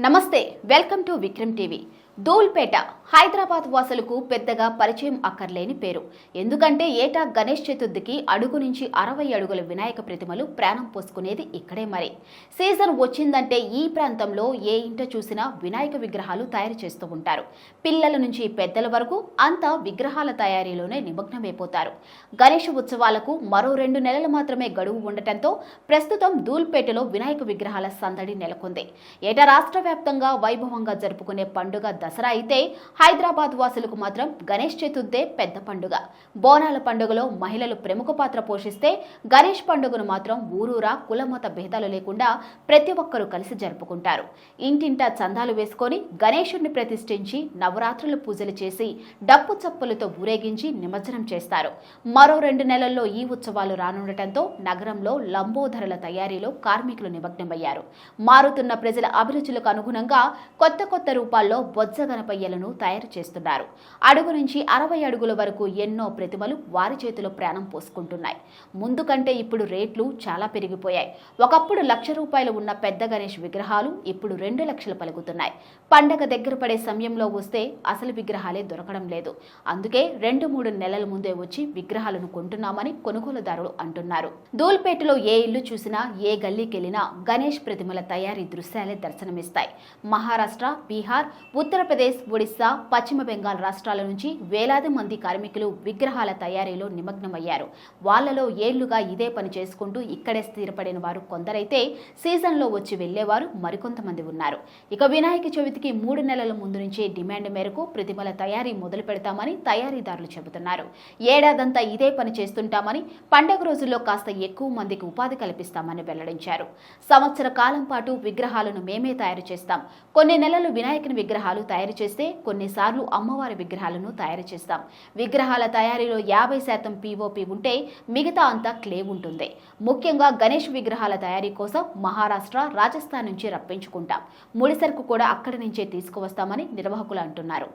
నమస్తే, welcome to Vikram TV. Dhoolpet Hyderabad వాసులకు పెద్దగా పరిచయం అక్కర్లేని పేరు. ఎందుకంటే ఏటా గణేష్ చతుర్థికి అడుగు నుంచి 60 అడుగుల వినాయక ప్రతిమలు ప్రాణం పోసుకునేది ఇక్కడే. మరి సీజన్ వచ్చిందంటే ఈ ప్రాంతంలో ఏ ఇంట చూసినా వినాయక విగ్రహాలు తయారు చేస్తూ ఉంటారు. పిల్లల నుంచి పెద్దల వరకు అంతా విగ్రహాల తయారీలోనే నిమగ్నమైపోతారు. గణేష్ ఉత్సవాలకు మరో 2 నెలలు మాత్రమే గడువు ఉండటంతో ప్రస్తుతం ధూల్పేటలో వినాయక విగ్రహాల సందడి నెలకొంది. ఏటా రాష్ట్ర వ్యాప్తంగా వైభవంగా జరుపుకునే పండుగ దసరా అయితే హైదరాబాద్ వాసులకు మాత్రం గణేష్ చతుర్థే పెద్ద పండుగ. బోనాల పండుగలో మహిళలు ప్రముఖ పాత్ర పోషిస్తే గణేష్ పండుగను మాత్రం ఊరూరా కులమత భేదాలు లేకుండా ప్రతి ఒక్కరూ కలిసి జరుపుకుంటారు. ఇంటింటా చందాలు వేసుకొని గణేశుడిని ప్రతిష్ఠించి నవరాత్రులు పూజలు చేసి డప్పు చప్పులతో ఊరేగించి నిమజ్జనం చేస్తారు. మరో 2 నెలల్లో ఈ ఉత్సవాలు రానుండటంతో నగరంలో లంబోదరల తయారీలో కార్మికులు నిమగ్నమయ్యారు. మారుతున్న ప్రజల అభిరుచులకు అనుగుణంగా కొత్త రూపాల్లో బొజ్జ గణపయ్యలను తయారు చేస్తున్నారు. అడుగు నుంచి 60 అడుగుల వరకు ఎన్నో ప్రతిమలు వారి చేతిలో ప్రాణం పోసుకుంటున్నాయి. ముందు కంటే ఇప్పుడు రేట్లు చాలా పెరిగిపోయాయి. ఒకప్పుడు ₹1,00,000 ఉన్న పెద్ద గణేష్ విగ్రహాలు ఇప్పుడు 2 లక్షలు పలుకుతున్నాయి. పండగ దగ్గర పడే సమయంలో వస్తే అసలు విగ్రహాలే దొరకడం లేదు. అందుకే 2-3 నెలల ముందే వచ్చి విగ్రహాలను కొంటున్నామని కొనుగోలుదారులు అంటున్నారు. ధూల్పేటలో ఏ ఇల్లు చూసినా ఏ గల్లీకెళ్లినా గణేష్ ప్రతిమల తయారీ దృశ్యాలే దర్శనమిస్తాయి. మహారాష్ట్ర, బీహార్, ఉత్తరప్రదేశ్, ఒడిశా, పశ్చిమ బెంగాల్ రాష్ట్రాల నుంచి వేలాది మంది కార్మికులు విగ్రహాల తయారీలో నిమగ్నమయ్యారు. వాళ్లలో ఏళ్లుగా ఇదే పని చేసుకుంటూ ఇక్కడే స్థిరపడిన వారు కొందరైతే సీజన్లో వచ్చి వెళ్లేవారు మరికొంతమంది ఉన్నారు. ఇక వినాయక చవితికి 3 నెలల ముందు నుంచే డిమాండ్ మేరకు ప్రతిమల తయారీ మొదలు పెడతామని తయారీదారులు చెబుతున్నారు. ఏడాదంతా ఇదే పని చేస్తుంటామని, పండగ రోజుల్లో కాస్త ఎక్కువ మందికి ఉపాధి కల్పిస్తామని వెల్లడించారు. సంవత్సర కాలం పాటు విగ్రహాలను మేమే తయారు చేస్తాం. కొన్ని నెలలు వినాయకుని విగ్రహాలు తయారు చేస్తే కొన్నిసార్లు అమ్మవారి విగ్రహాలను తయారు చేస్తాం. విగ్రహాల తయారీలో 50% పీఓపీ ఉంటే మిగతా అంతా క్లే ఉంటుంది. ముఖ్యంగా గణేష్ విగ్రహాల తయారీ కోసం మహారాష్ట్ర, రాజస్థాన్ నుంచి రప్పించుకుంటాం. ముడి సరుకు కూడా అక్కడి నుంచే తీసుకువస్తామని నిర్వాహకులు అంటున్నారు.